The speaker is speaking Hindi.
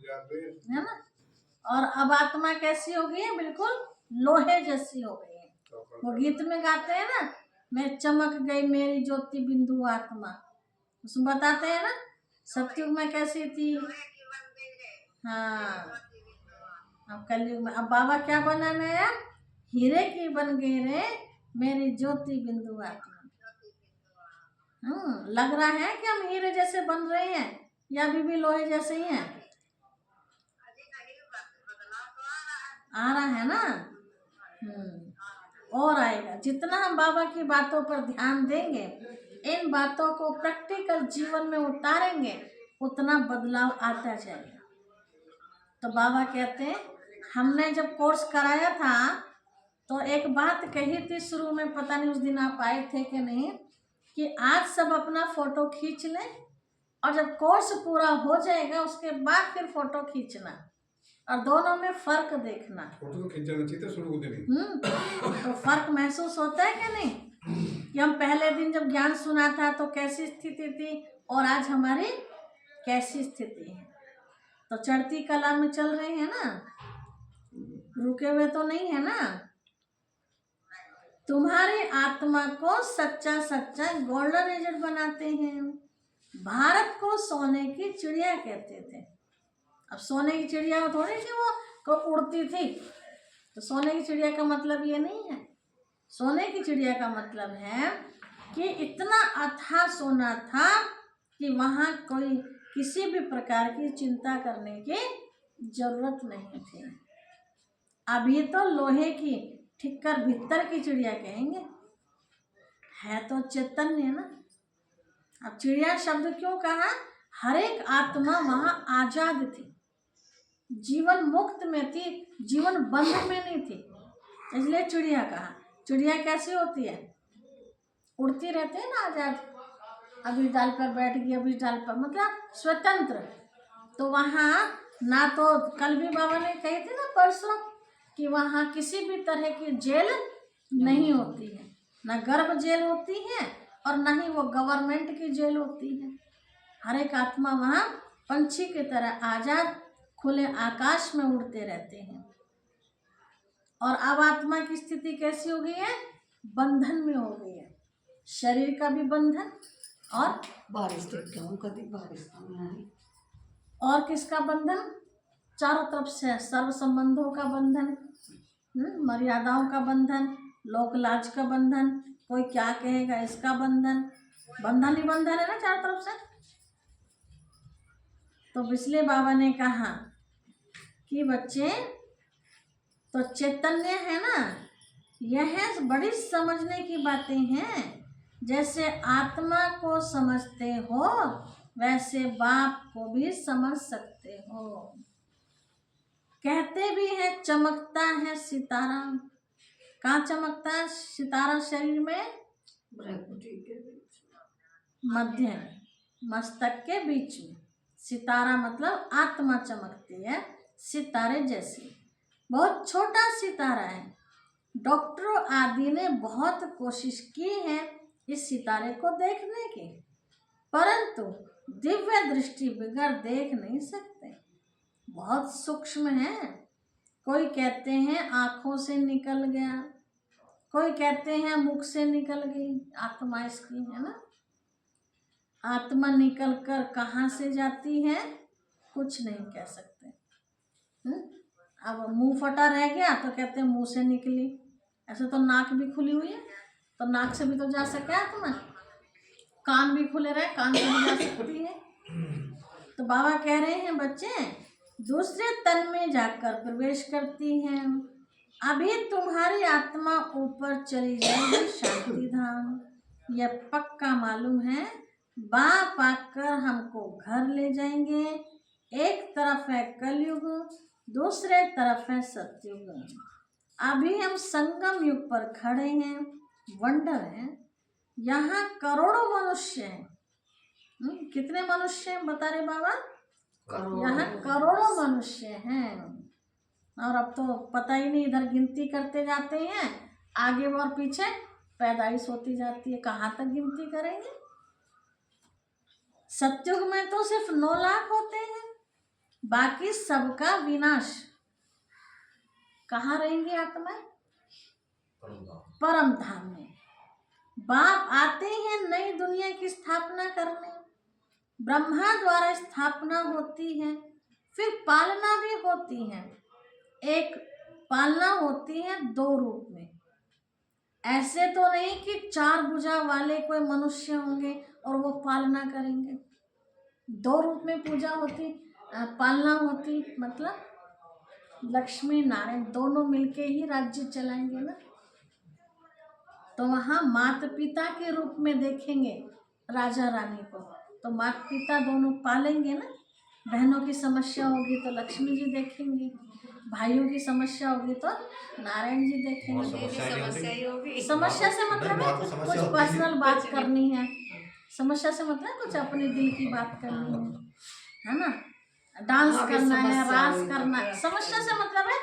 है ना। और अब आत्मा कैसी हो गई है, बिल्कुल लोहे जैसी हो गई है। वो गीत में गाते हैं ना, मैं चमक गई मेरी ज्योति बिंदु आत्मा, उसमें बताते हैं ना सतयुग में कैसी थी। हाँ, अब कलयुग में अब बाबा क्या बना नया, हीरे की बन गई रे मेरी ज्योति बिंदु आत्मा। लग रहा है कि हम हीरे जैसे बन रहे हैं या अभी भी लोहे जैसे ही हैं? आ रहा है ना। और आएगा। जितना हम बाबा की बातों पर ध्यान देंगे, इन बातों को प्रैक्टिकल जीवन में उतारेंगे, उतना बदलाव आता जाएगा। तो बाबा कहते हैं, हमने जब कोर्स कराया था तो एक बात कही थी शुरू में, पता नहीं उस दिन आप आए थे कि नहीं, कि आज सब अपना फोटो खींच लें और जब कोर्स पूरा हो जाएगा उसके बाद फिर फोटो खींचना और दोनों में फर्क देखना। फोटो तो खींचना चाहिए शुरू होते नहीं। तो फर्क महसूस होता है कि नहीं, कि हम पहले दिन जब ज्ञान सुना था तो कैसी स्थिति थी और आज हमारी कैसी स्थिति है। तो चढ़ती कला में चल रहे हैं ना, रुके हुए तो नहीं है ना। तुम्हारी आत्मा को सच्चा सच्चा गोल्डन एजेंट बनाते हैं। भारत को सोने की चिड़िया कहते थे। अब सोने की चिड़िया थोड़ी सी वो को उड़ती थी, तो सोने की चिड़िया का मतलब ये नहीं है। सोने की चिड़िया का मतलब है कि इतना अथाह सोना था कि वहाँ कोई किसी भी प्रकार की चिंता करने की जरूरत नहीं थी। अभी तो लोहे की ठिक्कर भीतर की चिड़िया कहेंगे, है तो चैतन्य ना। अब चिड़िया शब्द क्यों कहा, हर एक आत्मा वहाँ आजाद थी, जीवन मुक्त में थी, जीवन बंध में नहीं थी, इसलिए चिड़िया कहा। चिड़िया कैसी होती है, उड़ती रहती है ना आजाद, अभी डाल पर बैठ गई, अभी डाल पर, मतलब स्वतंत्र। तो वहाँ ना तो कल भी बाबा ने कही थी ना परसों कि वहाँ किसी भी तरह की जेल नहीं होती है, ना गर्भ जेल होती है और ना ही वो गवर्नमेंट की जेल होती है। हर एक आत्मा वहाँ पंछी की तरह आजाद खुले आकाश में उड़ते रहते हैं। और अब आत्मा की स्थिति कैसी हो गई है, बंधन में हो गई है, शरीर का भी बंधन और बारिश और किसका बंधन, चारों तरफ से सर्व संबंधों का बंधन, मर्यादाओं का बंधन, लोक लाज का बंधन, कोई क्या कहेगा इसका बंधन, बंधन ही बंधन है ना चारों तरफ से। तो इसलिए बाबा ने कहा कि बच्चे तो चैतन्य है ना, यह बड़ी समझने की बातें हैं। जैसे आत्मा को समझते हो वैसे बाप को भी समझ सकते हो। कहते भी है चमकता है सितारा, कहाँ चमकता है सितारा, शरीर में मध्य मस्तक के बीच में। सितारा मतलब आत्मा चमकती है सितारे जैसी, बहुत छोटा सितारा है। डॉक्टरों आदि ने बहुत कोशिश की है इस सितारे को देखने की, परंतु दिव्य दृष्टि बगैर देख नहीं सकते, बहुत सूक्ष्म है। कोई कहते हैं आँखों से निकल गया, कोई कहते हैं मुख से निकल गई आत्मा इसकी, है ना। आत्मा निकल कर कहाँ से जाती है कुछ नहीं कह सकते। अब मुंह फटा रह गया तो कहते हैं मुंह से निकली, ऐसे तो नाक भी खुली हुई है तो नाक से भी तो जा सके आत्मा, कान भी खुले रहे कान से भी जा सकती है। तो बाबा कह रहे हैं बच्चे दूसरे तन में जाकर प्रवेश करती हैं। अभी तुम्हारी आत्मा ऊपर चली जाएगी शांति धाम, यह पक्का मालूम है। बाप आकर हमको घर ले जाएंगे। एक तरफ है कलयुग, दूसरे तरफ है सतयुग। अभी हम संगम युग पर खड़े हैं। वंडर है, यहाँ करोड़ों मनुष्य हैं। कितने मनुष्य हैं बता रहे बाबा, यहाँ करोड़ों मनुष्य हैं। और अब तो पता ही नहीं, इधर गिनती करते जाते हैं, आगे और पीछे पैदाइश होती जाती है, कहाँ तक गिनती करेंगे। सतयुग में तो सिर्फ 9 लाख होते हैं, बाकी सबका विनाश। कहाँ रहेंगी आत्माएं? परम धाम में। बाप आते हैं नई दुनिया की स्थापना करने, ब्रह्मा द्वारा स्थापना होती है, फिर पालना भी होती है। एक पालना होती है 2 रूप में। ऐसे तो नहीं कि 4 भुजा वाले कोई मनुष्य होंगे और वो पालना करेंगे। 2 रूप में पूजा होती, पालना होती, मतलब लक्ष्मी नारायण दोनों मिलके ही राज्य चलाएंगे ना। तो वहाँ माता पिता के रूप में देखेंगे राजा रानी को, तो माता पिता दोनों पालेंगे ना। बहनों की समस्या होगी तो लक्ष्मी जी देखेंगे, भाइयों की समस्या होगी तो नारायण जी देखेंगे। समस्या से मतलब है कुछ पर्सनल बात करनी है, समस्या से मतलब कुछ अपने दिल की बात करनी है ना। डांस करना है, रास करना है, समस्या से मतलब है